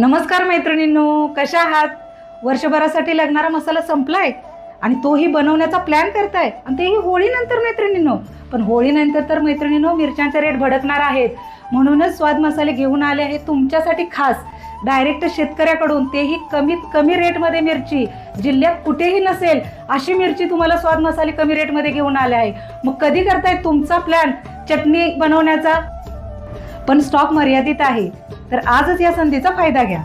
नमस्कार मैत्रिणींनो, कशा आहात? वर्षभरासाठी लागणारा मसाला संपलाय आणि तोही बनवण्याचा प्लॅन करताय आणि तेही होळीनंतर मैत्रिणींनो. पण होळीनंतर तर मैत्रिणींनो मिरच्यांचे रेट भडकणार आहेत. म्हणूनच स्वाद मसाले घेऊन आले आहे तुमच्यासाठी खास, डायरेक्ट शेतकऱ्याकडून, तेही कमीत कमी रेटमध्ये. मिरची जिल्ह्यात कुठेही नसेल अशी मिरची तुम्हाला स्वाद मसाले कमी रेटमध्ये घेऊन आले आहे. मग कधी करताय तुमचा प्लॅन चटणी बनवण्याचा? पण स्टॉक मर्यादित आहे, तर आजच या संधीचा फायदा घ्या.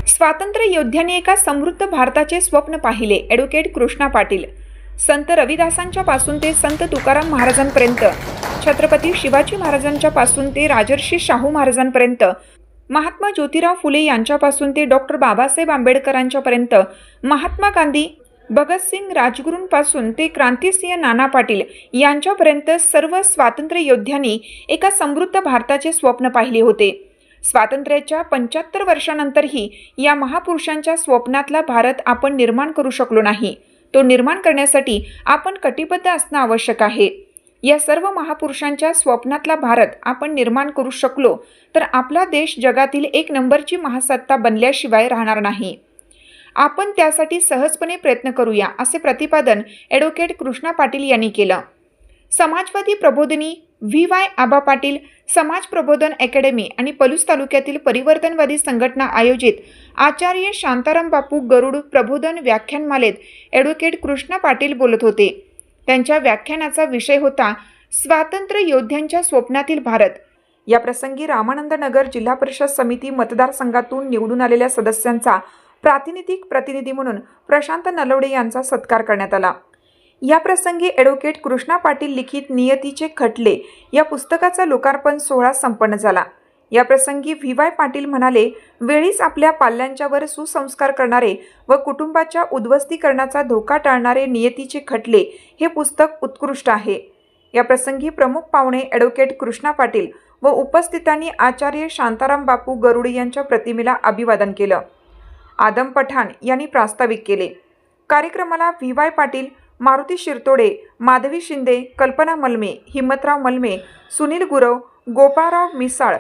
स्वातंत्र्य योद्ध्यांनी एका समृद्ध भारताचे स्वप्न पाहिले. ॲडव्होकेट कृष्णा पाटील. संत रविदासांच्या पासून ते संत तुकाराम महाराजांपर्यंत, छत्रपती शिवाजी महाराजांच्या पासून ते राजर्षी शाहू महाराजांपर्यंत, महात्मा ज्योतिराव फुले यांच्यापासून ते डॉक्टर बाबासाहेब आंबेडकरांच्यापर्यंत, महात्मा गांधी, भगतसिंग, राजगुरूंपासून ते क्रांतिसिंह नाना पाटील यांच्यापर्यंत सर्व स्वातंत्र्य योद्ध्यांनी एका समृद्ध भारताचे स्वप्न पाहिले होते. स्वातंत्र्याच्या 75 वर्षांनंतरही या महापुरुषांच्या स्वप्नातला भारत आपण निर्माण करू शकलो नाही. तो निर्माण करण्यासाठी आपण कटिबद्ध असणं आवश्यक आहे. या सर्व महापुरुषांच्या स्वप्नातला भारत आपण निर्माण करू शकलो तर आपला देश जगातील 1 नंबरची महासत्ता बनल्याशिवाय राहणार नाही. आपण त्यासाठी सहजपणे प्रयत्न करूया, असे प्रतिपादन ॲडव्होकेट कृष्णा पाटील यांनी केलं. समाजवादी प्रबोधिनी व्ही.वाय. आबा पाटील, समाज प्रबोधन अकॅडमी आणि पलूस तालुक्यातील परिवर्तनवादी संघटना आयोजित आचार्य शांताराम बापू गरुड प्रबोधन व्याख्यानमालेत ॲडव्होकेट कृष्णा पाटील बोलत होते. त्यांच्या व्याख्यानाचा विषय होता स्वातंत्र्य योद्ध्यांच्या स्वप्नातील भारत. या प्रसंगी रामानंद नगर जिल्हा परिषद समिती मतदारसंघातून निवडून आलेल्या सदस्यांचा प्रातिनिधिक प्रतिनिधी म्हणून प्रशांत नलवडे यांचा सत्कार करण्यात आला. या प्रसंगी ॲडव्होकेट कृष्णा पाटील लिखित नियतीचे खटले या पुस्तकाचा लोकार्पण सोहळा संपन्न झाला. या प्रसंगी व्ही.वाय. पाटील म्हणाले, वेळीच आपल्या पाल्यांच्यावर सुसंस्कार करणारे व कुटुंबाच्या उद्ध्वस्तीकरणाचा धोका टाळणारे नियतीचे खटले हे पुस्तक उत्कृष्ट आहे. या प्रसंगी प्रमुख पाहुणे ॲडव्होकेट कृष्णा पाटील व उपस्थितांनी आचार्य शांताराम बापू गरुड यांच्या प्रतिमेला अभिवादन केलं. आदम पठाण यांनी प्रास्ताविक केले. कार्यक्रमाला व्ही.वाय. पाटील, मारुती शिरतोडे, माधवी शिंदे, कल्पना मलमे, हिम्मतराव मलमे, सुनील गुरव, गोपाळराव मिसाळ,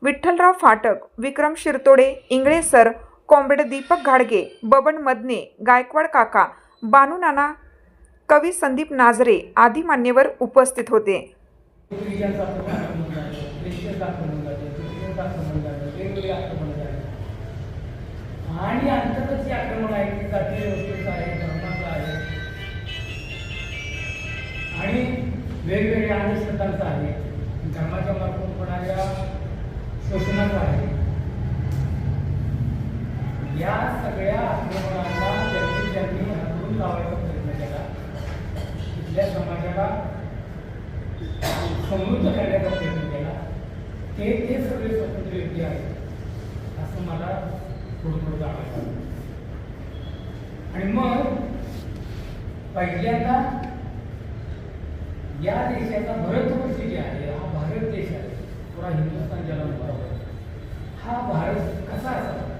विठ्ठलराव फाटक, विक्रम शिरतोडे, इंगळे सर, कॉम्रेड दीपक घाडगे, बबन मदने, गायकवाड काका, बानू नाना, कवी संदीप नाझरे आदी मान्यवर उपस्थित होते. आणि अंतर्गत जे आक्रमण आहे ते जातीय व्यवस्थेचं आहे, धर्माचं आहे आणि वेगवेगळ्या अंधश्रद्धांचं आहे, धर्माच्या मार्फत होणाऱ्या शोषणाचं आहे. या सगळ्या आक्रमणांना ज्यांनी हातून लावायचा प्रयत्न केला, तिथल्या समाजाला समृद्ध करण्याचा प्रयत्न केला, ते सगळे स्वतंत्र योग्य आहेत असं मला थोडं जाणवतं. आणि मग पहिल्यांदा या देशाचा भारतवर्ष जे आहे, हा भारत देश आहे, पुरा हिंदुस्थान ज्याला म्हणतो, हा भारत कसा असावा,